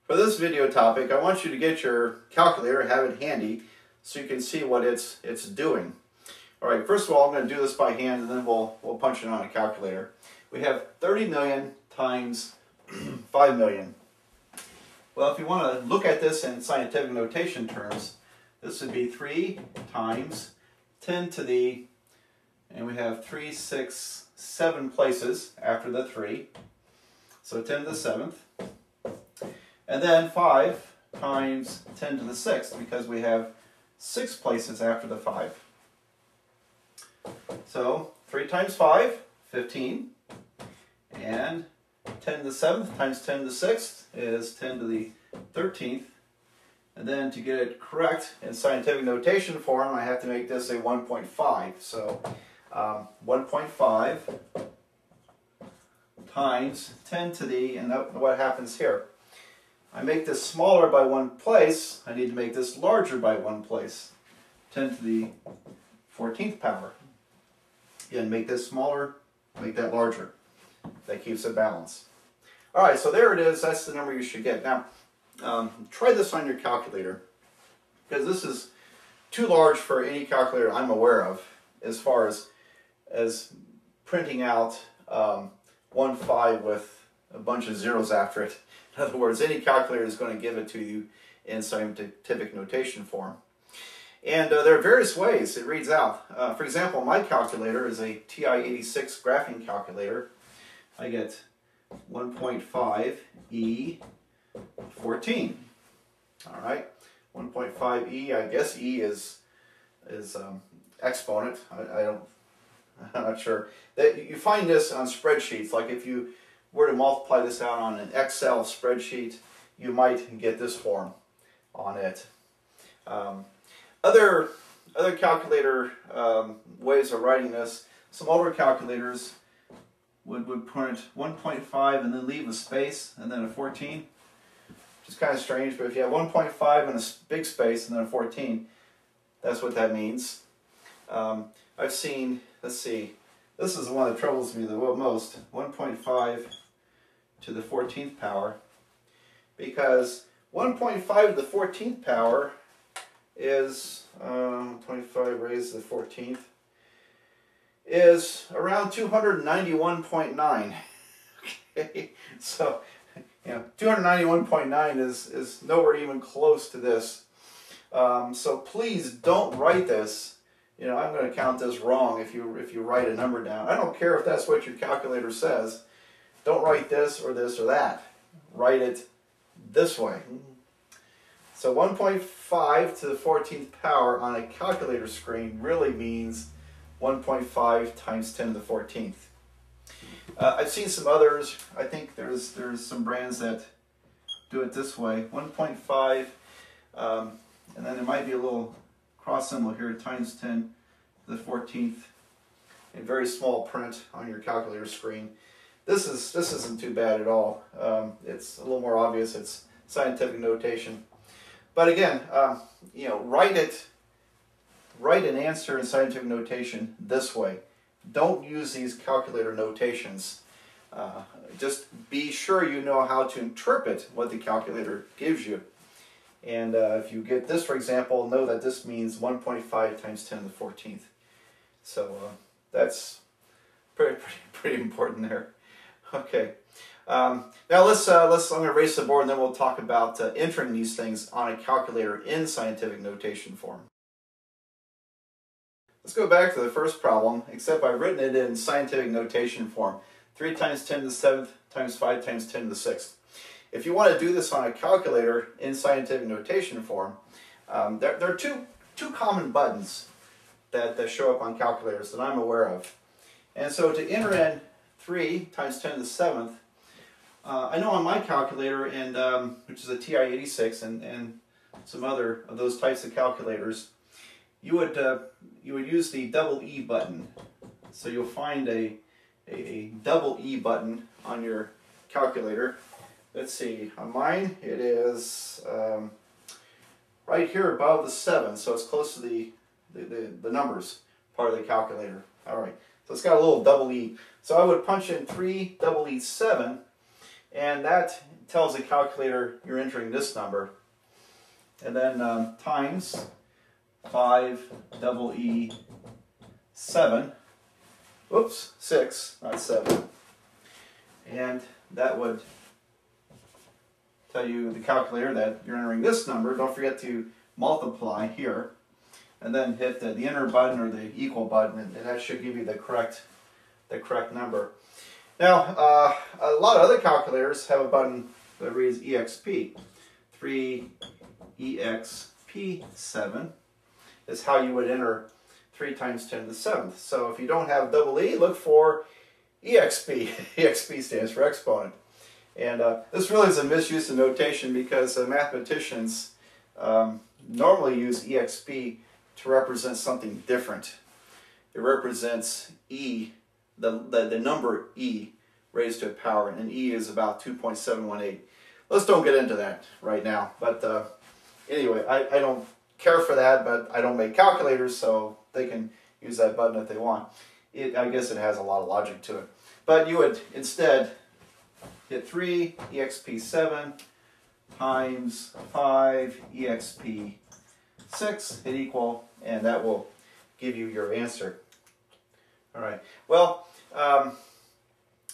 For this video topic, I want you to get your calculator, have it handy, so you can see what it's doing. All right, first of all, I'm going to do this by hand, and then we'll punch it on a calculator. We have 30 million times 5 million. Well, if you want to look at this in scientific notation terms, this would be 3 times 10 to the, and we have 3, 6, 7 places after the 3, so 10 to the 7th. And then 5 times 10 to the 6th, because we have 6 places after the 5. So 3 times 5, 15. And 10 to the 7th times 10 to the 6th is 10 to the 13th. And then to get it correct in scientific notation form, I have to make this a 1.5. So 1.5 times 10 to the, and what happens here? I make this smaller by 1 place. I need to make this larger by 1 place. 10 to the 14th power. Again, make this smaller, make that larger. That keeps it balanced. All right, so there it is. That's the number you should get. Now, try this on your calculator, because this is too large for any calculator I'm aware of, as far as printing out 1.5 with a bunch of zeros after it. In other words, any calculator is going to give it to you in scientific notation form. And there are various ways it reads out. For example, my calculator is a TI-86 graphing calculator. I get 1.5 E 14. All right, 1.5 E. I guess E is exponent. I'm not sure. That you find this on spreadsheets. Like if you were to multiply this out on an Excel spreadsheet, you might get this form on it. Other calculator ways of writing this, some older calculators would print 1.5 and then leave a space and then a 14, which is kind of strange, but if you have 1.5 and a big space and then a 14, that's what that means. I've seen, let's see, this is the one that troubles me the most, 1.5 to the 14th power, because 1.5 to the 14th power is 25 raised to the 14th is around 291.9. Okay, so 291.9 is nowhere even close to this. So please don't write this. I'm going to count this wrong if you write a number down. I don't care if that's what your calculator says. Don't write this or that. Write it this way. So 1.5 to the 14th power on a calculator screen really means 1.5 times 10 to the 14th. I've seen some others. I think there's some brands that do it this way. 1.5, and then there might be a little cross symbol here, times 10 to the 14th, in very small print on your calculator screen. This isn't too bad at all. It's a little more obvious. It's scientific notation. But again, write an answer in scientific notation this way. Don't use these calculator notations. Just be sure you know how to interpret what the calculator gives you. And if you get this, for example, know that this means 1.5 times 10 to the 14th. So that's pretty important there. Okay. Now I'm going to erase the board, and then we'll talk about entering these things on a calculator in scientific notation form. Let's go back to the first problem, except I've written it in scientific notation form. 3 times 10 to the 7th times 5 times 10 to the 6th. If you want to do this on a calculator in scientific notation form, there are two common buttons that show up on calculators that I'm aware of. And so to enter in 3 times 10 to the 7th, I know on my calculator, and which is a TI-86 and some other of those types of calculators, you would use the double E button. So you'll find a double E button on your calculator. Let's see, on mine it is right here above the 7, so it's close to the numbers part of the calculator. All right, so it's got a little double E. So I would punch in 3 double E 7, and that tells the calculator you're entering this number. And then times 5EE7, whoops, 6, not 7. And that would tell you, the calculator, that you're entering this number. Don't forget to multiply here, and then hit the enter button or the equal button, and that should give you the correct number. Now, a lot of other calculators have a button that reads EXP. 3EXP7 is how you would enter 3 times 10 to the 7th. So if you don't have double E, look for EXP. EXP stands for exponent. And this really is a misuse of notation, because mathematicians normally use EXP to represent something different. It represents E, the number E raised to a power, and E is about 2.718. Let's don't get into that right now. But anyway, I don't care for that, but I don't make calculators, so they can use that button if they want. I guess it has a lot of logic to it. But you would instead hit 3EXP7 times 5EXP6, hit equal, and that will give you your answer. All right. Well,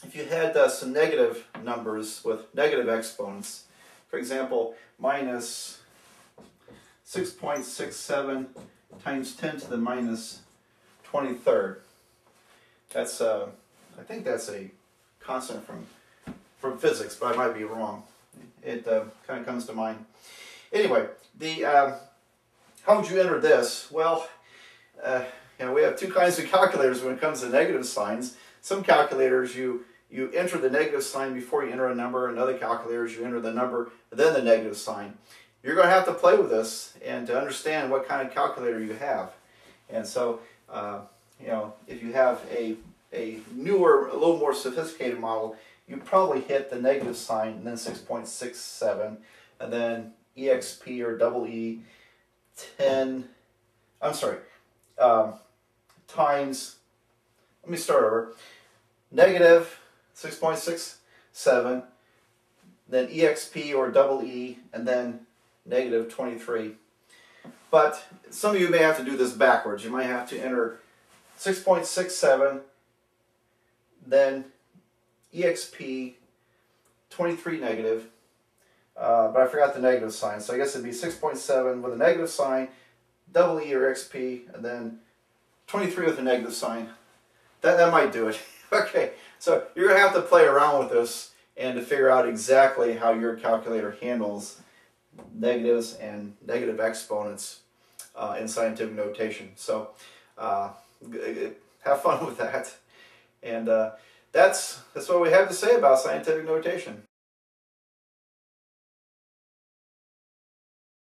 if you had some negative numbers with negative exponents, for example, minus 6.67 times 10 to the minus 23rd. That's I think that's a constant from physics, but I might be wrong. It kind of comes to mind. Anyway, how would you enter this? Well, we have 2 kinds of calculators when it comes to negative signs. Some calculators you enter the negative sign before you enter a number, and other calculators you enter the number then the negative sign. You're going to have to play with this and to understand what kind of calculator you have. And so, if you have a newer, a little more sophisticated model, you probably hit the negative sign and then 6.67, and then EXP or double E 10. I'm sorry. Times. Let me start over. Negative 6.67, then EXP or double E, and then negative 23. But some of you may have to do this backwards. You might have to enter 6.67, then EXP 23 negative, but I forgot the negative sign, so I guess it'd be 6.7 with a negative sign, double E or XP, and then 23 with a negative sign. That might do it. Okay, so you're going to have to play around with this and to figure out exactly how your calculator handles negatives and negative exponents in scientific notation. So have fun with that. And that's what we have to say about scientific notation.